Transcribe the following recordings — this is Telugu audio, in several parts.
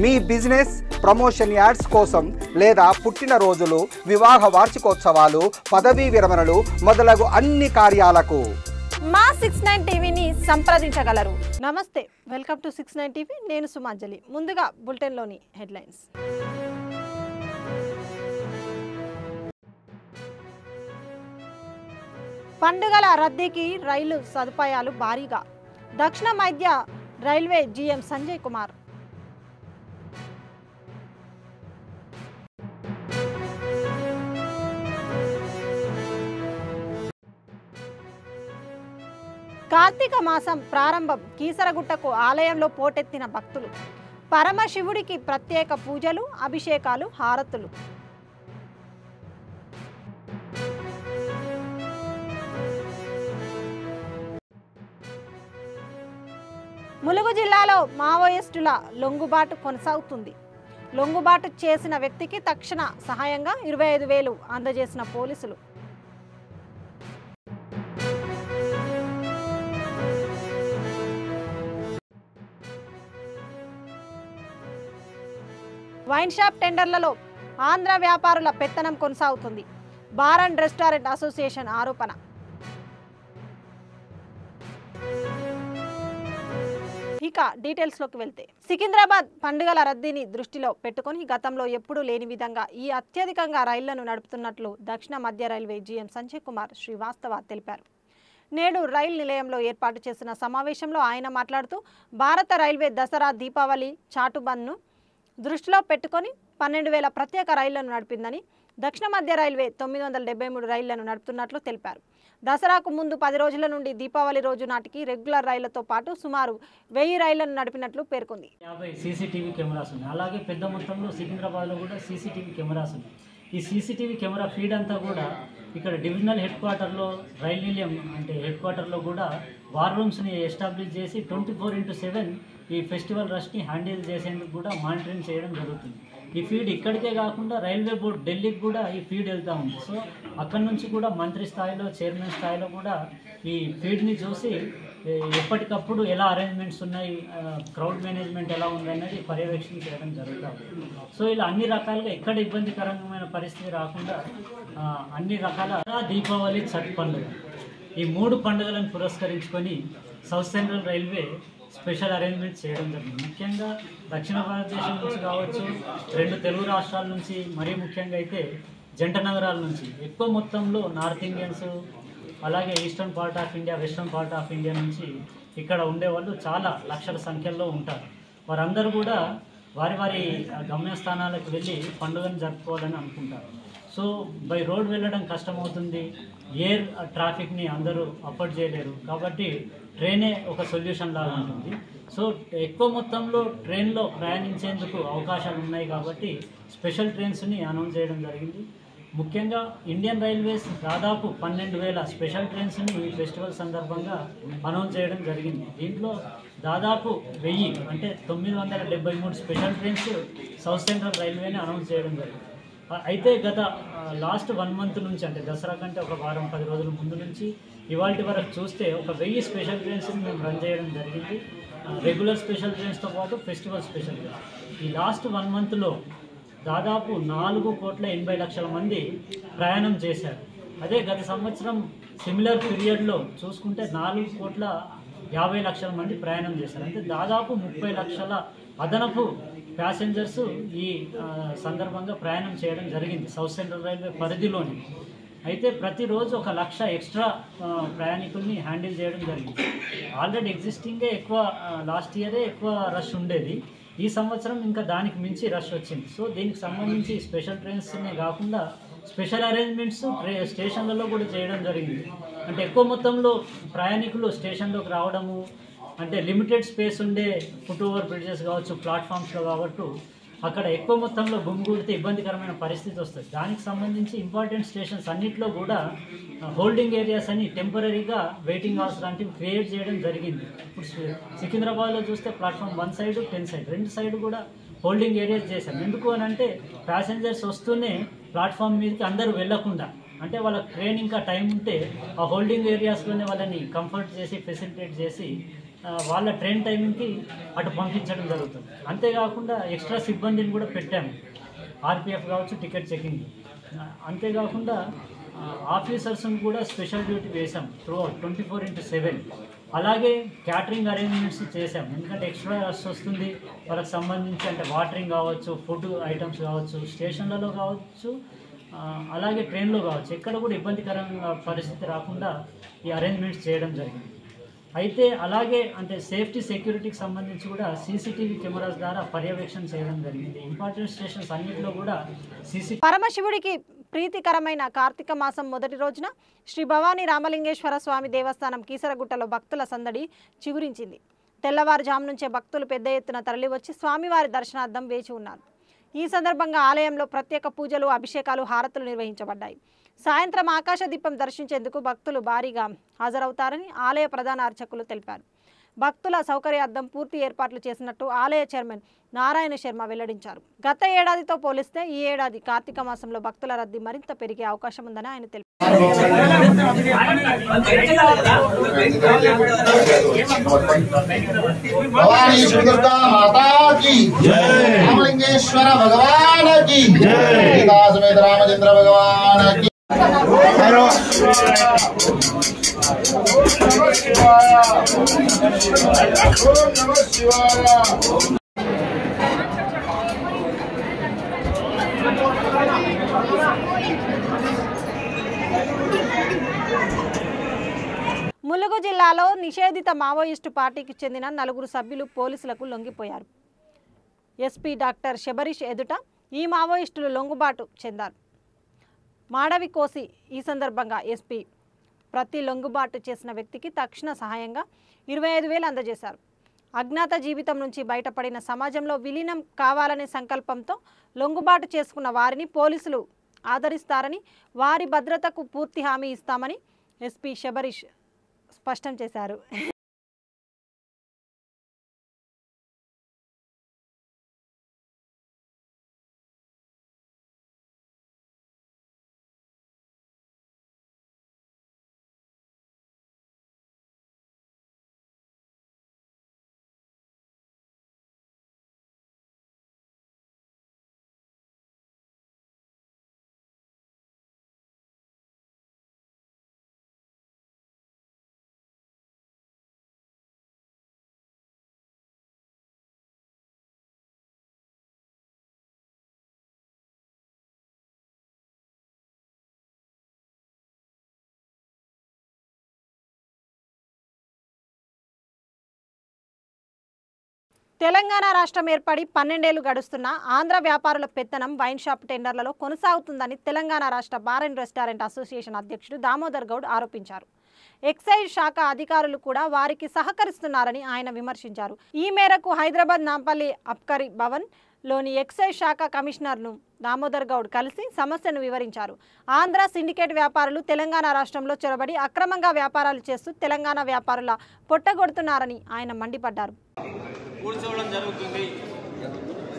మీ బిజినెస్ ప్రమోషన్ యాడ్స్ కోసం లేదా పుట్టినరోజులు, వివాహ వార్షికోత్సవాలు, పదవీ విరమణలు మొదలగు అన్ని కార్యాలకు మా 69 టీవీని సంప్రదించగలరు. నమస్తే, వెల్కమ్ టు 69 టీవీ. నేను సుమాంజలి. ముందుగా బులెటిన్లోని హెడ్లైన్స్. పండుగల రద్దీకి రైలు సదుపాయాలు భారీగా. దక్షిణ మధ్య రైల్వే జీఎం సంజయ్ కుమార్. కార్తీక మాసం ప్రారంభం. కీసరగుట్టకు ఆలయంలో పోటెత్తిన భక్తులు. పరమశివుడికి ప్రత్యేక పూజలు, అభిషేకాలు, హారతులు. ములుగు జిల్లాలో మావోయిస్టుల లొంగుబాటు కొనసాగుతుంది. లొంగుబాటు చేసిన వ్యక్తికి తక్షణ సహాయంగా 25,000 అందజేసిన పోలీసులు. వైన్ షాప్ టెండర్లలో ఆంధ్ర వ్యాపారుల పెత్తనం కొనసాగుతుంది. బార్ అండ్ రెస్టారెంట్ అసోసియేషన్ ఆరోపణ. ఇక డీటెయిల్స్లోకి వెళ్తే, సికింద్రాబాద్ పండుగల రద్దీని దృష్టిలో పెట్టుకుని గతంలో ఎప్పుడూ లేని విధంగా ఈ అత్యధికంగా రైళ్లను నడుపుతున్నట్లు దక్షిణ మధ్య రైల్వే జీఎం సంజయ్ కుమార్ శ్రీవాస్తవ తెలిపారు. నేడు రైలు నిలయంలో ఏర్పాటు చేసిన సమావేశంలో ఆయన మాట్లాడుతూ, భారత రైల్వే దసరా, దీపావళి చాటుబంద్ను దృష్టిలో పెట్టుకొని 12,000 ప్రత్యేక రైళ్లను నడిపిందని, దక్షిణ మధ్య రైల్వే 973 రైళ్లను నడుపుతున్నట్లు తెలిపారు. దసరాకు ముందు 10 రోజుల నుండి దీపావళి రోజు నాటికి రెగ్యులర్ రైళ్లతో పాటు సుమారు 1000 రైళ్లను నడిపినట్లు పేర్కొంది. 50 సీసీటీవీ కెమెరాస్ ఉన్నాయి. అలాగే పెద్ద మొత్తంలో సికింద్రాబాద్లో కూడా సీసీటీవీ కెమెరాస్ ఉన్నాయి. ఈ సీసీటీవీ కెమెరా ఫీడ్ అంతా కూడా ఇక్కడ డివిజనల్ హెడ్ క్వార్టర్లో, రైల్ నిలయం అంటే హెడ్ క్వార్టర్లో కూడా వార్ రూమ్స్ని ఎస్టాబ్లిష్ చేసి 24/7 ఈ ఫెస్టివల్ రష్ని హ్యాండిల్ చేసేందుకు కూడా మానిటరింగ్ చేయడం జరుగుతుంది. ఈ ఫీడ్ ఇక్కడికే కాకుండా రైల్వే బోర్డు ఢిల్లీకి కూడా ఈ ఫీడ్ వెళ్తూ ఉంది. సో అక్కడి నుంచి కూడా మంత్రి స్థాయిలో, చైర్మన్ స్థాయిలో కూడా ఈ ఫీడ్ని చూసి ఎప్పటికప్పుడు ఎలా అరేంజ్మెంట్స్ ఉన్నాయి, క్రౌడ్ మేనేజ్మెంట్ ఎలా ఉంది అనేది పర్యవేక్షణ చేయడం జరుగుతుంది. సో ఇలా అన్ని రకాలుగా ఎక్కడ ఇబ్బందికరమైన పరిస్థితి రాకుండా అన్ని రకాల దీపావళి, ఛట్ పండుగ, ఈ 3 పండుగలను పురస్కరించుకొని south central railway special arrangements చేయడం జరిగింది. ముఖ్యంగా దక్షిణ భారతదేశం నుంచి కావచ్చు, 2 తెలుగు రాష్ట్రాల నుంచి, మరీ ముఖ్యంగా అయితే జంట నగరాల నుంచి ఎక్కువ మొత్తంలో నార్త్ ఇండియన్స్, అలాగే eastern part of India, western part of India నుంచి ఇక్కడ ఉండేవాళ్ళు చాలా లక్షల సంఖ్యలో ఉంటారు. వారందరూ కూడా వారి వారి గమ్యస్థానాలకు వెళ్ళి పండుగను జరుపుకోవాలని అనుకుంటారు. సో బై రోడ్ వెళ్ళడం కష్టమవుతుంది, ఎయిర్ ట్రాఫిక్ని అందరూ అఫోర్డ్ చేయలేరు, కాబట్టి ట్రైనే ఒక సొల్యూషన్ లాగా ఉంటుంది. సో ఎక్కువ మొత్తంలో ట్రైన్లో ప్రయాణించేందుకు అవకాశాలు ఉన్నాయి కాబట్టి స్పెషల్ ట్రైన్స్ని అనౌన్స్ చేయడం జరిగింది. ముఖ్యంగా ఇండియన్ రైల్వేస్ దాదాపు 12,000 స్పెషల్ ట్రైన్స్ని ఈ ఫెస్టివల్ సందర్భంగా అనౌన్స్ చేయడం జరిగింది. దీంట్లో దాదాపు 1000 అంటే 973 స్పెషల్ ట్రైన్స్ సౌత్ సెంట్రల్ రైల్వేని అనౌన్స్ చేయడం జరిగింది. అయితే గత లాస్ట్ 1 మంత్ నుంచి, అంటే దసరా కంటే ఒక వారం 10 రోజుల ముందు నుంచి ఇవాళ వరకు చూస్తే ఒక 1000 స్పెషల్ ట్రైన్స్ని మేము రన్ చేయడం జరిగింది. రెగ్యులర్ స్పెషల్ ట్రైన్స్తో పాటు ఫెస్టివల్ స్పెషల్ ట్రైన్స్. ఈ లాస్ట్ 1 మంత్లో దాదాపు 4,80,00,000 మంది ప్రయాణం చేశారు. అదే గత సంవత్సరం సిమిలర్ పీరియడ్లో చూసుకుంటే 4,50,00,000 మంది ప్రయాణం చేశారు. అంటే దాదాపు 30 లక్షల అదనపు ప్యాసింజర్స్ ఈ సందర్భంగా ప్రయాణం చేయడం జరిగింది సౌత్ సెంట్రల్ రైల్వే పరిధిలోని. అయితే ప్రతిరోజు 1 లక్ష ఎక్స్ట్రా ప్రయాణికుల్ని హ్యాండిల్ చేయడం జరిగింది. ఆల్రెడీ ఎగ్జిస్టింగే ఎక్కువ, లాస్ట్ ఇయరే ఎక్కువ రష్ ఉండేది. ఈ సంవత్సరం ఇంకా దానికి మించి రష్ వచ్చింది. సో దీనికి సంబంధించి స్పెషల్ ట్రైన్స్నే కాకుండా స్పెషల్ అరేంజ్మెంట్స్ స్టేషన్లలో కూడా చేయడం జరిగింది. అంటే ఎక్కువ మొత్తంలో ప్రయాణికులు స్టేషన్లోకి రావడము, అంటే లిమిటెడ్ స్పేస్ ఉండే ఫుట్ ఓవర్ బ్రిడ్జెస్ కావచ్చు, ప్లాట్ఫామ్స్లో కావచ్చు, అక్కడ ఎక్కువ మొత్తంలో గుమిగూడితే ఇబ్బందికరమైన పరిస్థితి వస్తుంది. దానికి సంబంధించి ఇంపార్టెంట్ స్టేషన్స్ అన్నింటిలో కూడా హోల్డింగ్ ఏరియాస్ అని టెంపరీగా వెయిటింగ్ హాల్స్ లాంటివి క్రియేట్ చేయడం జరిగింది. ఇప్పుడు సికింద్రాబాద్లో చూస్తే ప్లాట్ఫామ్ 1 సైడ్ 10 సైడ్ 2 సైడ్ కూడా హోల్డింగ్ ఏరియాస్ చేశాం. ఎందుకు అని అంటే ప్యాసింజర్స్ వస్తూనే ప్లాట్ఫామ్ మీదకి అందరూ వెళ్లకుండా, అంటే వాళ్ళకి ట్రైన్ ఇంకా టైం ఉంటే ఆ హోల్డింగ్ ఏరియాస్లోనే వాళ్ళని కంఫర్ట్ చేసి ఫెసిలిటేట్ చేసి వాళ్ళ ట్రైన్ టైమింగ్కి అటు పంపించడం జరుగుతుంది. అంతేకాకుండా ఎక్స్ట్రా సిబ్బందిని కూడా పెట్టాము, ఆర్పిఎఫ్ కావచ్చు, టికెట్ చెకింగ్. అంతేకాకుండా ఆఫీసర్స్ని కూడా స్పెషల్ డ్యూటీ వేసాం త్రూ 24/7. అలాగే క్యాటరింగ్ అరేంజ్మెంట్స్ చేసాం, ఎందుకంటే ఎక్స్ట్రా రష్ వస్తుంది వాళ్ళకి సంబంధించి, అంటే వాటరింగ్ కావచ్చు, ఫుడ్ ఐటమ్స్ కావచ్చు, స్టేషన్లలో కావచ్చు, అలాగే ట్రైన్లో కావచ్చు, ఎక్కడ కూడా ఇబ్బందికరంగా పరిస్థితి రాకుండా ఈ అరేంజ్మెంట్స్ చేయడం జరిగింది. అయితే అలాగే అంటే సేఫ్టీ సెక్యూరిటీకి సంబంధించి కూడా సీసీటీవీ కెమెరాస్ ద్వారా పర్యవేక్షణ చేయడం జరిగింది. ఇంపార్టెంట్ స్టేషన్స్ అన్నింటిలో కూడా పరమశివుడికి ప్రీతికరమైన కార్తీక మాసం మొదటి రోజున శ్రీ భవానీ రామలింగేశ్వర స్వామి దేవస్థానం కీసరగుట్టలో భక్తుల సందడి చిగురించింది. తెల్లవారుజాము నుంచే భక్తులు పెద్ద ఎత్తున తరలివచ్చి స్వామివారి దర్శనార్థం వేచి ఉన్నారు. ఈ సందర్భంగా ఆలయంలో ప్రత్యేక పూజలు, అభిషేకాలు, హారతులు నిర్వహించబడ్డాయి. సాయంత్రం ఆకాశ దీపం దర్శించేందుకు భక్తులు భారీగా హాజరవుతారని ఆలయ ప్రధాన అర్చకులు తెలిపారు. భక్తుల సౌకర్యార్థం పూర్తి ఏర్పాట్లు చేసినట్టు ఆలయ చైర్మన్ నారాయణ శర్మ వెల్లడించారు. గత ఏడాదితో పోలిస్తే ఈ ఏడాది కార్తీక మాసంలో భక్తుల రద్దీ మరింత పెరిగే అవకాశం ఉందని ఆయన తెలిపారు. ములుగు జిల్లాలో నిషేధిత మావోయిస్టు పార్టీకి చెందిన 4 సభ్యులు పోలీసులకు లొంగిపోయారు. ఎస్పీ డాక్టర్ శబరీష్ ఎదుట ఈ మావోయిస్టులు లొంగుబాటు చెందారు. మాడవి కోసి ఈ సందర్భంగా ఎస్పీ ప్రతి లొంగుబాటు చేసిన వ్యక్తికి తక్షణ సహాయంగా 25,000 అందజేశారు. అజ్ఞాత జీవితం నుంచి బయటపడిన సమాజంలో విలీనం కావాలనే సంకల్పంతో లొంగుబాటు చేసుకున్న వారిని పోలీసులు ఆదరిస్తారని, వారి భద్రతకు పూర్తి హామీ ఇస్తామని ఎస్పీ శబరీష్ స్పష్టం చేశారు. తెలంగాణ రాష్ట్రం ఏర్పడి 12 ఏళ్లు గడుస్తున్న ఆంధ్ర వ్యాపారుల పెత్తనం వైన్ షాప్ టెండర్లలో కొనసాగుతుందని తెలంగాణ రాష్ట్ర బార్ అండ్ రెస్టారెంట్ అసోసియేషన్ అధ్యక్షుడు దామోదర్ గౌడ్ ఆరోపించారు. ఎక్సైజ్ శాఖ అధికారులు కూడా వారికి సహకరిస్తున్నారని ఆయన విమర్శించారు. ఈ మేరకు హైదరాబాద్ నాంపల్లి అబ్కారీ భవన్ లోని ఎక్సైజ్ శాఖ కమిషనర్ను దామోదర్ గౌడ్ కలిసి సమస్యను వివరించారు. ఆంధ్ర సిండికేట్ వ్యాపారులు తెలంగాణ రాష్ట్రంలో చొరబడి అక్రమంగా వ్యాపారాలు చేస్తూ తెలంగాణ వ్యాపారుల పొట్టగొడుతున్నారని ఆయన మండిపడ్డారు. కూర్చోవడం జరుగుతుంది.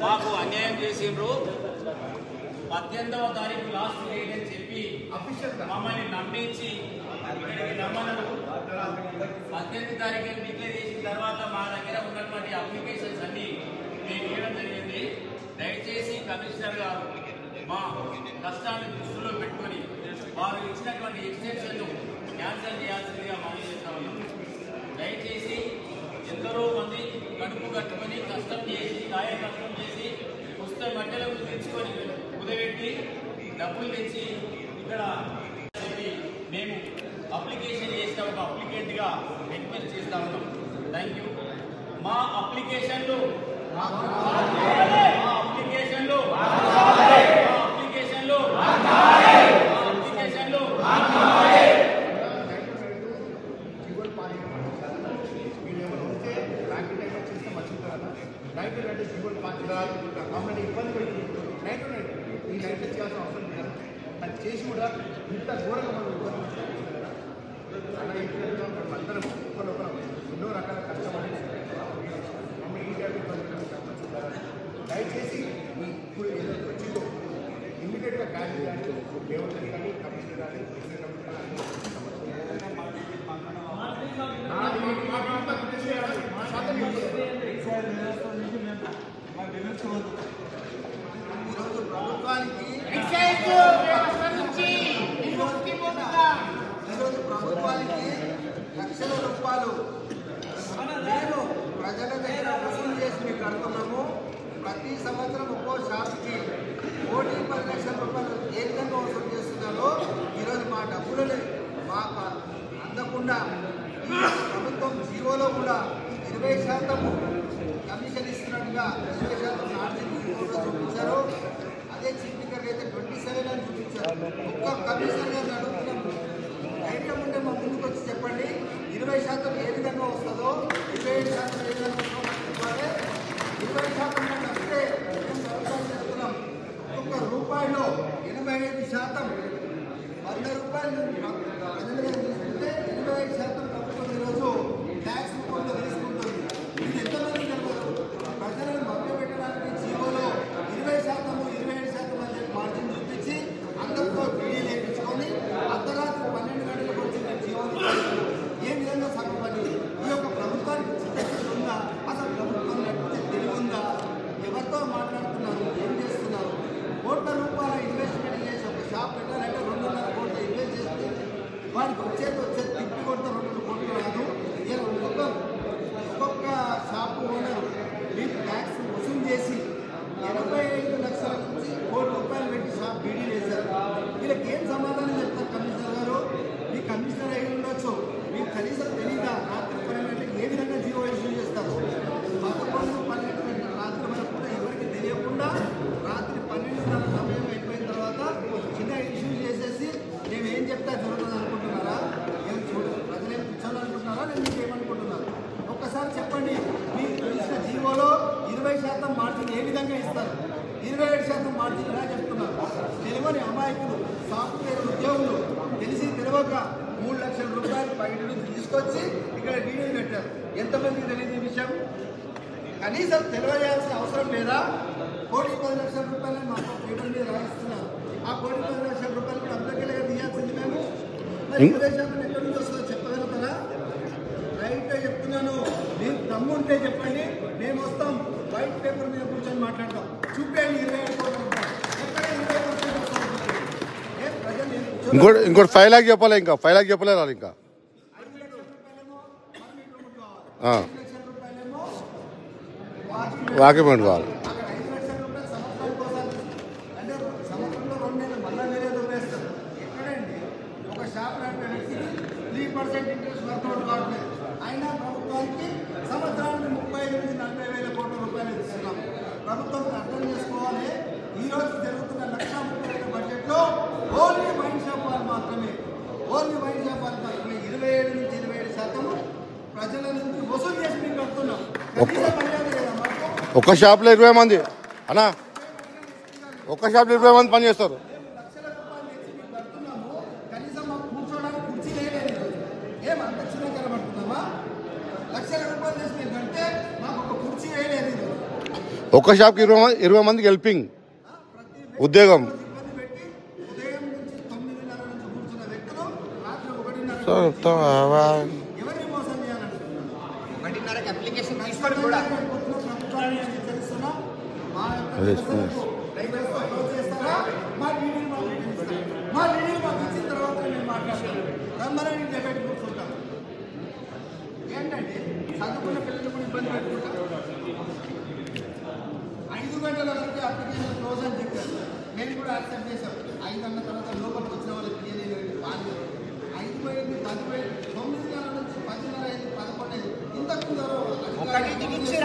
మాకు అన్యాయం చేసిండ్రు. 18వ తారీఖు లాస్ట్ డేట్ అని చెప్పి మమ్మల్ని నమ్మించి ఇక్కడికి రమ్మన్నారు. 18వ తారీఖు డిక్లేర్ చేసిన తర్వాత మా దగ్గర ఉన్నటువంటి అప్లికేషన్స్ అన్ని మేము ఇవ్వడం జరిగింది. దయచేసి కమిషనర్ గారు మా కష్టాన్ని దృష్టిలో పెట్టుకొని వారు ఇచ్చినటువంటి ఎక్స్టెన్షన్ క్యాన్సిల్ చేయాల్సిందిగా మనం చేస్తా ఉన్నాం. దయచేసి ఎందరో మంది కడుపు కట్టుకొని కష్టం చేసి కాయ కష్టం చేసి పుస్తక మట్టెలకు తెచ్చుకొని కుదబెట్టి డబ్బులు తెచ్చి ఇక్కడ మేము అప్లికేషన్ చేసిన ఒక అప్లికెంట్గా రిక్వెస్ట్ చేస్తా ఉన్నాం. Thank you. మా అప్లికేషన్లు ఈ లైట్ చేయాల్సిన అవసరం లేదు. అది చేసి కూడా ఇంత ఘోరంగా మనం ఇబ్బంది అలా ఇంట్లో అందరం ఒకరొకరు ఎన్నో రకాల కష్టపడి మమ్మల్ని ఈ టైం దయచేసి ఇప్పుడు ఏదైతే వచ్చిందో ఇమ్మీడియట్గా క్యాన్సిల్ కానీ దేవుడిని కానీ కమిషనర్ కానీ ప్రెసిడెంట్ కానీ రూపాయలు మేము ప్రజల దగ్గర వసూలు చేసి మీకు కడుతున్నాము. ప్రతి సంవత్సరం ఒక్కో షాప్కి 1,10 లక్షల రూపాయలు ఏ విధంగా వసూలు చేస్తున్నారో ఈరోజు మా డబ్బులని మాకు అందకుండా ఈ ప్రభుత్వం జీవోలో కూడా 20% కమిషన్ ఇస్తున్నట్టుగా 20% మార్జిన్ జీవోలో చూపించారు. అదే చీఫ్గా అయితే 27 అని చూపించారు. ఒక్క కమిషన్గా నడుపుతున్నాం. ధైర్యం ఉంటే మా ముందుకు వచ్చి చెప్పండి 20% ఏ విధంగా వస్తుందో 27% ఏ విధంగా ఇవ్వాలి. 20% వస్తే మేము ప్రభుత్వం చెప్తున్నాం. ఒక్క రూపాయలో 85% 100 రూపాయలు ప్రజలుగా తీసుకుంటే 85% ప్రభుత్వం ఈరోజు ట్యాక్స్ రూపంలో తీసుకుంటుంది. ఇది ఎంతమంది తెలియదు. ప్రజలను మభ్యపెట్టడానికి జీవోలో 20% 27% అని చెప్పి మార్జిన్ చూపించి అందరితో బిల్లు వేయించుకొని అర్ధరాత్రి 12 గంటలకు వచ్చిన జీవోలు ఏ విధంగా సగపడి ఈ యొక్క ప్రభుత్వానికి చిత్తశుద్ధి ఉందా? అసలు ప్రభుత్వం నడిపించే తెలివి ఉందా? ఎవరితో మాట్లాడుతున్నారు? ఏం చేస్తున్నారు? కోట్ల రూపాయల ఇన్వెస్ట్మెంట్ చేసి ఒక షాప్ పెట్టాలంటే 2.5 కోట్లు ఇన్వెస్ట్ చేస్తే వాడికి వచ్చేది తిప్పి కొడితే 2 కోట్లు రాదు. ఇలా ఒక్కొక్క షాపు ఓనర్ మీకు ట్యాక్స్ వసూలు చేసి 85 లక్షల నుంచి 1 కోటి రూపాయలు పెట్టి షాప్ బీడీ వేశారు. వీళ్ళకి ఏం సమాధానం చెప్తారు కమిషనర్ గారు? మీ కమిషనర్ అయి ఉండొచ్చు, మీకు కనీసం తెలీదా? రాత్రి 12 గంటలకు ఏ విధంగా జీవో ఇష్యూ చేస్తారు? 11, 12 గంటల రాత్రి వరకు కూడా ఎవరికి తెలియకుండా రాత్రి 12:30 సమయం అయిపోయిన తర్వాత చిన్న ఇష్యూ చేసేసి మేము ఏం చెప్తా జరుగుతుంది అనుకుంటున్నారా? ఏం ప్రజలు ఏం కూర్చోాలనుకుంటున్నారా? నేను మీకు ఏమనుకుంటున్నారు? ఒక్కసారి చెప్పండి. మీకు తెలిసిన జీవోలో 20% మార్జిన్ ఏ విధంగా ఇస్తారు? 27% మార్జిన్ ఎలా చెప్తున్నారు? తెలియని అమాయకులు సాఫ్ట్వేర్ ఉద్యోగులు తెలిసి తెలియక 3 లక్షల రూపాయలు బయట నుంచి తీసుకొచ్చి ఇక్కడ డీడీలు పెట్టారు. ఎంతమందికి తెలియదు ఈ విషయం? కనీసం తెలియజేయాల్సిన అవసరం లేదా? 1,10 లక్షల రూపాయలు మాకు పేపర్ మీద రాయిస్తున్నారు. ఆ 1,10 లక్షల రూపాయలు కూడా అందరికీ తీయాల్సింది మేము. 20% ఎక్కడి నుంచి వస్తుందో చెప్పగలుగుతారా? రైట్గా చెప్తున్నాను. మీరు దమ్ముంటే చెప్పండి, మేము వస్తాం. వైట్ పేపర్ మీద కూర్చొని మాట్లాడతాం. చూపేయండి 27 కోట్ల రూపాయలు ఎక్కడ 20% వస్తుంది? ఏం ప్రజలు ఇంకోటి 5 లాక్ చెప్పాలి. ఇంకా 5 లాక్ చెప్పలేదు. ఇంకా 5 లక్షల రూపాయలేమో కావాలి. 5 ఆ, లక్షల రూపాయలేమో డాక్యుమెంట్ కావాలి. అక్కడ 5 లక్షల రూపాయలు సంవత్సరానికి ఒకసారి అంటే సంవత్సరంలో 2 నెలలు మళ్ళా మీరే దొబ్బేస్తారు. ఎక్కడండి ఒక షాప్ లాంటి వ్యక్తికి 3% ఇంట్రెస్ట్ వర్కౌట్ కావట్లేదు. అయినా ప్రభుత్వానికి సంవత్సరానికి 35 నుంచి 40 వేల కోట్ల రూపాయలు ఇస్తున్నాం. ప్రభుత్వం అర్థం చేసుకోవాలి. ఈ రోజు జరుగుతున్న 1,30,000 బడ్జెట్లో ఓన్లీ వైన్ షాప్ వాళ్ళు మాత్రమే 27 నుంచి 27% ప్రజల నుంచి వసూలు చేసి మీకు కడుతున్నాం. కనీసం మర్యాద లేదా మాకు? ఒక్క షాప్లో 20 మంది అన్నా, ఒక్క షాప్లో 20 మంది పని చేస్తారు. లక్షల రూపాయలు తెచ్చి మీకు కడుతున్నాము. కనీసం మాకు కూర్చోడానికి కుర్చీ లేదు. ఏం అంత చిన్న కనబడుతున్నామా? లక్షల రూపాయలు తెచ్చి మీరు కడితే మాకు ఒక కుర్చీ వేయలేదు. ఒక్క షాప్కి 20 మందికి హెల్పింగ్ ఉద్యోగం. ఇబ్బంది పెట్టి ఉదయం నుంచి 9:30 నుంచి కూర్చున్న వ్యక్తులు రాత్రి 1:30 ఎవరిని మోసం చేయాలంటున్నారు? 1:30కి అప్లికేషన్ తీసుకొని కూడా ప్రభుత్వాన్ని హెచ్చరిస్తున్నాం. మా రైతులకు అప్రోచ్ చేస్తారా? మా డీడీలు మాకు ఇస్తారు. మా డీడీలు మాకు ఇచ్చిన తర్వాత మేము మాట్లాడతాం. రమ్మని దగ్గర కూర్చుంటాం. ఏంటంటే చదువుకున్న పిల్లలు కూడా ఇబ్బంది పెట్టుకుంటాం. 5 గంటల వరకు అప్లికేషన్ క్లోజ్ అని చెప్పారు. మేము కూడా యాక్సెప్ట్ చేశాం. 5 అన్న తర్వాత లోపలికి వచ్చిన వాళ్ళకి తెలియలేదు. 5 పోయింది, 10 పోయింది, 9:30 నుంచి 10:30 అయింది, 11 అయింది. ఇంతకు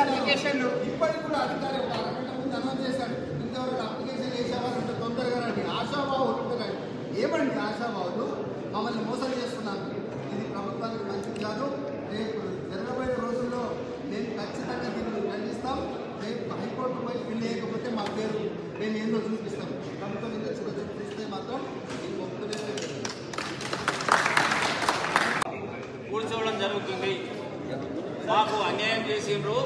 అప్లికేషన్ ఇప్పటికి కూడా అధికారి ఒక అరగంట ముందు అనౌన్స్ చేశాడు. ఇంతవరకు అప్లికేషన్ చేసేవాళ్ళు ఇంత తొందరగా రండి. ఆశాభావులు ఉంటున్నాయి. ఏమండి ఆశాభావులు? మమ్మల్ని మోసం చేస్తున్నారు. ఇది ప్రభుత్వానికి మంచిది కాదు. రేపు జరగబోయే రోజుల్లో మేము ఖచ్చితంగా దీన్ని ఖండిస్తాం. రేపు హైకోర్టు పోయి లేకపోతే మా పేరు మేము ఏందో చూపిస్తాం. ప్రభుత్వం ఇంకా చూపిస్తే మాత్రం దీన్ని ఒప్పుకునే కూర్చోవడం జరుగుతుంది. మాకు అన్యాయం చేసిండ్రు.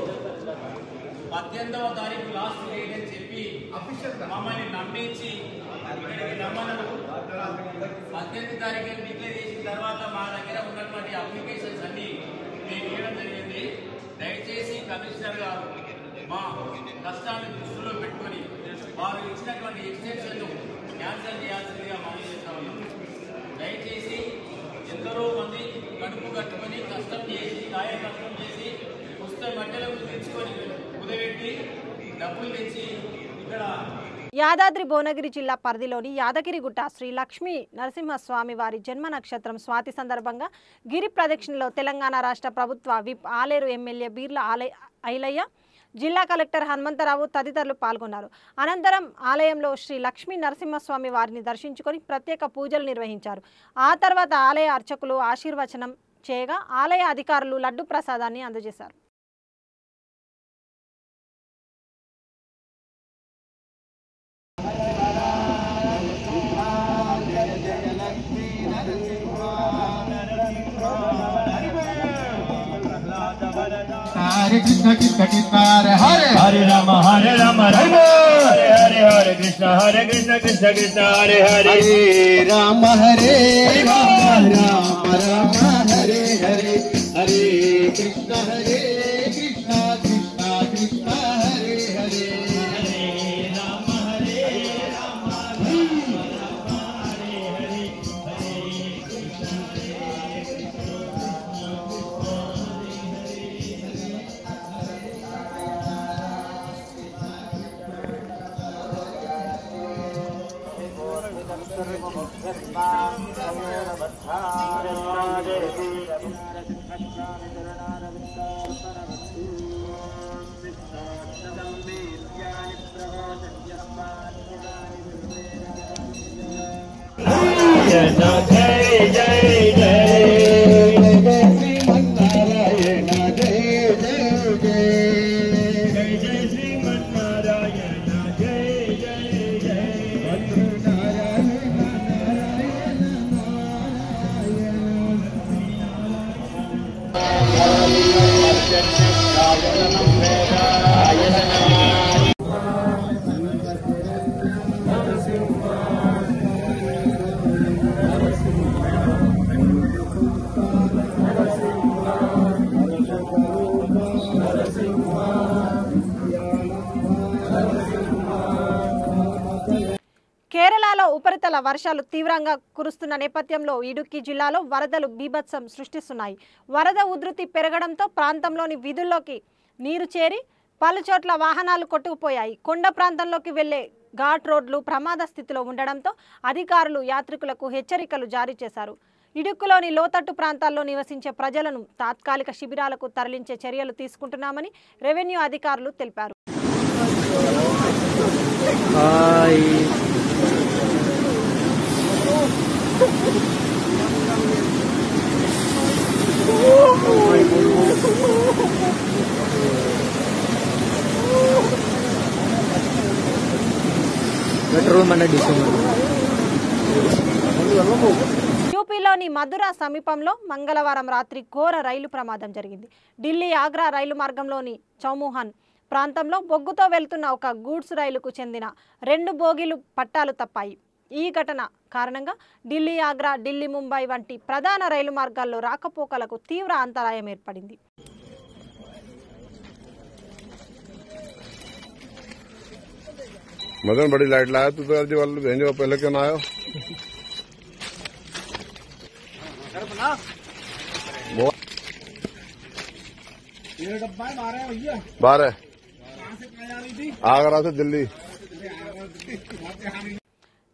18వ తారీఖు లాస్ట్ డేట్ అని చెప్పి మమ్మల్ని నమ్మించి ఇక్కడికి నమ్మను 18 తారీఖు డిక్లేర్ చేసిన తర్వాత మా దగ్గర ఉన్నటువంటి అప్లికేషన్స్ అన్ని మేము ఇవ్వడం జరిగింది. దయచేసి కమిషనర్ గారు మా కష్టాన్ని దృష్టిలో పెట్టుకొని వారు ఇచ్చినటువంటి ఎక్స్టెన్షన్ క్యాన్సిల్ చేయాల్సిందిగా మనం చేస్తా ఉన్నాం. దయచేసి ఎందరో మంది కడుపు కట్టుకొని కష్టం చేసి కాయ కష్టం చేసి పుస్తక మధ్యలో తెచ్చుకొని కుదబెట్టి డబ్బులు తెచ్చి ఇక్కడ యాదాద్రి భువనగిరి జిల్లా పరిధిలోని యాదగిరిగుట్ట శ్రీ లక్ష్మీ నరసింహస్వామి వారి జన్మ నక్షత్రం స్వాతి సందర్భంగా గిరి ప్రదక్షిణలో తెలంగాణ రాష్ట్ర ప్రభుత్వ విప్ ఆలేరు ఎమ్మెల్యే బీర్ల ఐలయ్య, జిల్లా కలెక్టర్ హనుమంతరావు తదితరులు పాల్గొన్నారు. అనంతరం ఆలయంలో శ్రీ లక్ష్మీ నరసింహస్వామి వారిని దర్శించుకొని ప్రత్యేక పూజలు నిర్వహించారు. ఆ తర్వాత ఆలయ అర్చకులు ఆశీర్వచనం చేయగా ఆలయ అధికారులు లడ్డు ప్రసాదాన్ని అందజేశారు. Hare Krishna Krishna Krishna Hare Hare Hare Rama Rama Hare Hare Hare Krishna Krishna Krishna Hare Hare Hare Rama Rama Hare Hare Hare Krishna Krishna Krishna Hare Hare Hare Rama Rama Hare Hare కేరళలో ఉపరితల వర్షాలు తీవ్రంగా కురుస్తున్న నేపథ్యంలో ఇడుక్కి జిల్లాలో వరదలు బీభత్సం సృష్టిస్తున్నాయి. వరద ఉధృతి పెరగడంతో ప్రాంతంలోని వీధుల్లోకి నీరు చేరి పలుచోట్ల వాహనాలు కొట్టుకుపోయాయి. కొండ ప్రాంతంలోకి వెళ్లే ఘాట్ రోడ్లు ప్రమాద స్థితిలో ఉండడంతో అధికారులు యాత్రికులకు హెచ్చరికలు జారీ చేశారు. ఇడుక్కులోని లోతట్టు ప్రాంతాల్లో నివసించే ప్రజలను తాత్కాలిక శిబిరాలకు తరలించే చర్యలు తీసుకుంటున్నామని రెవెన్యూ అధికారులు తెలిపారు. యూపీలోని మధుర సమీపంలో మంగళవారం రాత్రి ఘోర రైలు ప్రమాదం జరిగింది. ఢిల్లీ ఆగ్రా రైలు మార్గంలోని చౌముహాన్ ప్రాంతంలో బొగ్గుతో వెళ్తున్న ఒక గూడ్స్ రైలుకు చెందిన 2 బోగీలు పట్టాలు తప్పాయి. ఈ ఘటన కారణంగా ఢిల్లీ ఆగ్రా, ఢిల్లీ ముంబై వంటి ప్రధాన రైలు మార్గాల్లో రాకపోకలకు తీవ్ర అంతరాయం ఏర్పడింది. मदन बड़ी लाइट लाया तू तो अर्जी वाले भेजो पहले क्यों ना आयो बाहर है आगरा से दिल्ली.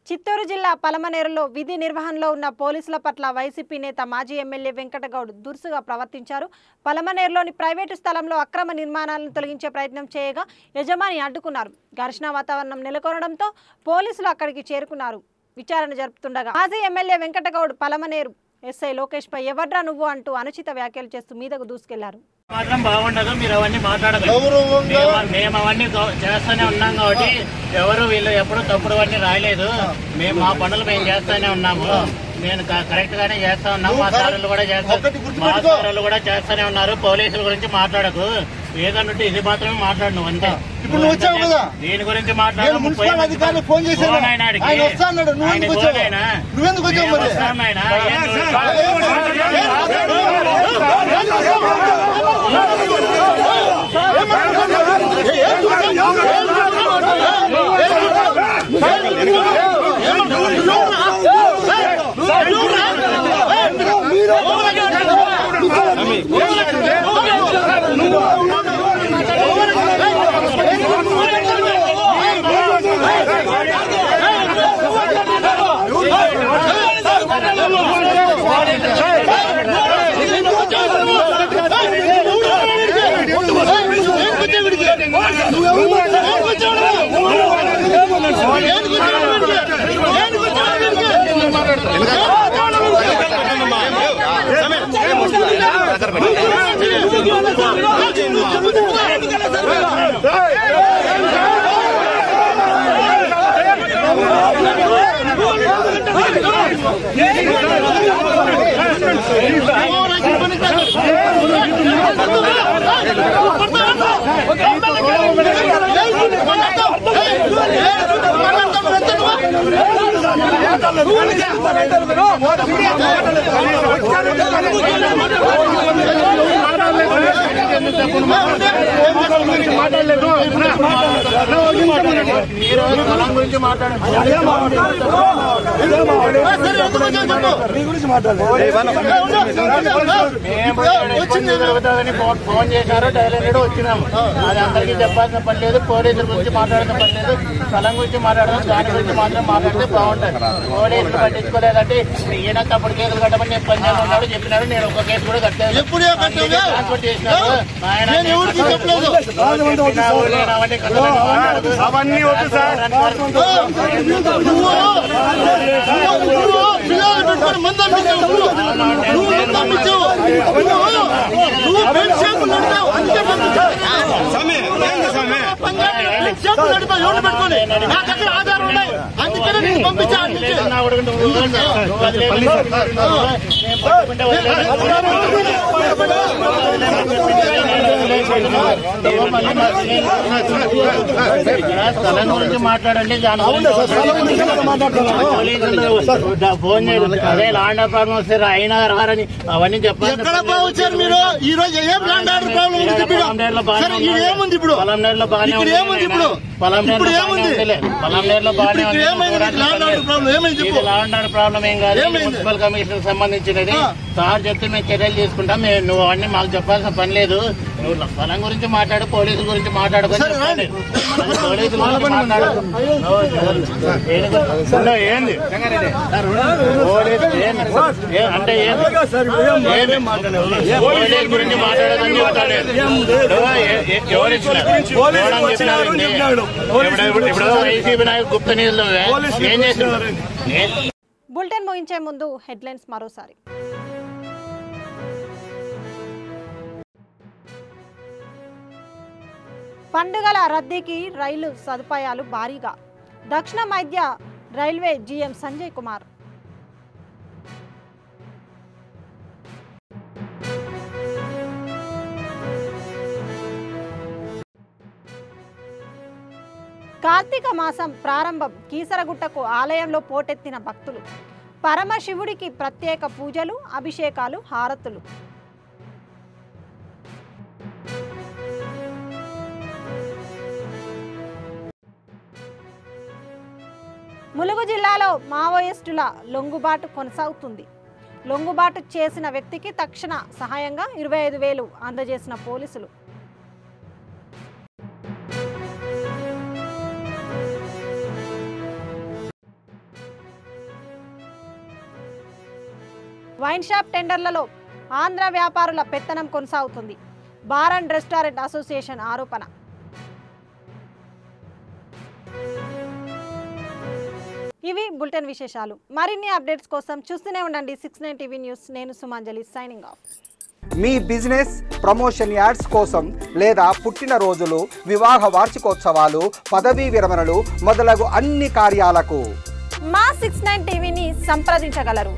చిత్తూరు జిల్లా పలమనేరులో విధి నిర్వహణలో ఉన్న పోలీసుల పట్ల వైసీపీ నేత మాజీ ఎమ్మెల్యే వెంకటగౌడ్ దురుసుగా ప్రవర్తించారు. పలమనేరులోని ప్రైవేటు స్థలంలో అక్రమ నిర్మాణాలను తొలగించే ప్రయత్నం చేయగా యజమాని అడ్డుకున్నారు. ఘర్షణ వాతావరణం నెలకొనడంతో పోలీసులు అక్కడికి చేరుకున్నారు. విచారణ జరుపుతుండగా మాజీ ఎమ్మెల్యే వెంకటగౌడ్ పలమనేరు ఎస్ఐ లోకేష్ పై ఎవడ్రా నువ్వు అంటూ అనుచిత వ్యాఖ్యలు చేస్తూ మీదకు దూసుకెళ్లారు. మాత్రం బాగుండదు, మీరు అవన్నీ మాట్లాడదు. మేము అవన్నీ చేస్తూనే ఉన్నాం కాబట్టి ఎవరు వీళ్ళు ఎప్పుడు తప్పుడు అన్నీ రాయలేదు. మేము మా పనులు మేము చేస్తూనే ఉన్నాము. నేను కరెక్ట్ గానే చేస్తా ఉన్నాము. మా సార్లు కూడా చేస్తూనే ఉన్నారు. పోలీసుల గురించి మాట్లాడకు, ఏదన్నట్టు ఇది మాత్రమే మాట్లాడు అంతే. దీని గురించి మాట్లాడు. ఫోన్ చేశారు, డైలెండ్ వచ్చినాము. అది అందరికీ చెప్పాల్సిన పని లేదు. పోలీసుల గురించి మాట్లాడిన పని లేదు. స్థలం గురించి మాట్లాడదాం, దాని గురించి మాత్రం మాట్లాడితే బాగుంటుంది. పోలీసులు పట్టించుకోలేదంటే ఈయన తప్పుడు కేసులు కట్టమని నేను పంజాబ్ ఉన్నాడు చెప్పినాడు. నేను ఒక కేసు కూడా కట్టాను. ట్రాన్స్ఫర్ చేసినారు. అవన్నీ వద్దు సార్. స్థలం గురించి మాట్లాడండి. ఫోన్ చేయండి. అదే ల్యాండ్ ప్రాబ్లం వస్తే అయినా రారని అవన్నీ చెప్పాలి. మీరు ఈ రోజు ఏం ల్యాండ్ ఆర్డర్ ప్రాబ్లం ఉంది? ఏముంది ఇప్పుడు? పొలంనేరులో బాగానే ఉంది. పొలంనేరులో బాగానే ఉంది. ఇది ల్యాండ్ ఆర్డర్ ప్రాబ్లం ఏం కాదు. మున్సిపల్ కమిషన్ సంబంధించినది. సార్ చెప్తే మేము చర్యలు తీసుకుంటాం. నువ్వు అవన్నీ మాకు చెప్పాల్సిన పని లేదు. నువ్వు పొలం గురించి మాట్లాడు, పోలీసుల గురించి మాట్లాడుకొని పోలీసుల గురించి మాట్లాడు. ఏంది అంటే పోలీసుల గురించి మాట్లాడదని ఇప్పుడు వైసీపీ నాయకు గుప్త నిధులు ఏం చేస్తున్నారు? బులెటిన్ ముగించే ముందు హెడ్లైన్స్ మరోసారి. పండుగల రద్దీకి రైలు సదుపాయాలు భారీగా. దక్షిణ మధ్య రైల్వే జీఎం సంజయ్ కుమార్. కార్తీక మాసం ప్రారంభం. కీసరగుట్టకు ఆలయంలో పోటెత్తిన భక్తులు. పరమశివుడికి ప్రత్యేక పూజలు, అభిషేకాలు, హారతులు. ములుగు జిల్లాలో మావోయిస్టుల లొంగుబాటు కొనసాగుతుంది. లొంగుబాటు చేసిన వ్యక్తికి తక్షణ సహాయంగా 25,000 అందజేసిన పోలీసులు. వైన్ షాప్ టెండర్లలో ఆంధ్ర వ్యాపారుల పెత్తనం కొనసాగుతుంది. బార్ అండ్ రెస్టారెంట్ అసోసియేషన్ ఆరోపణ. ఇవి బులెటిన్ విశేషాలు. మరిన్ని అప్డేట్స్ కోసం చూస్తూనే ఉండండి 69 టీవీ న్యూస్. నేను సుమాంజలి, సైనింగ్ ఆఫ్. మీ బిజినెస్ ప్రమోషన్ యాడ్స్ కోసం లేదా పుట్టినరోజులు, వివాహ వార్షికోత్సవాలు, పదవీ విరమణలు మొదలగు అన్ని కార్యాలకు మా 69 టీవీని సంప్రదించగలరు.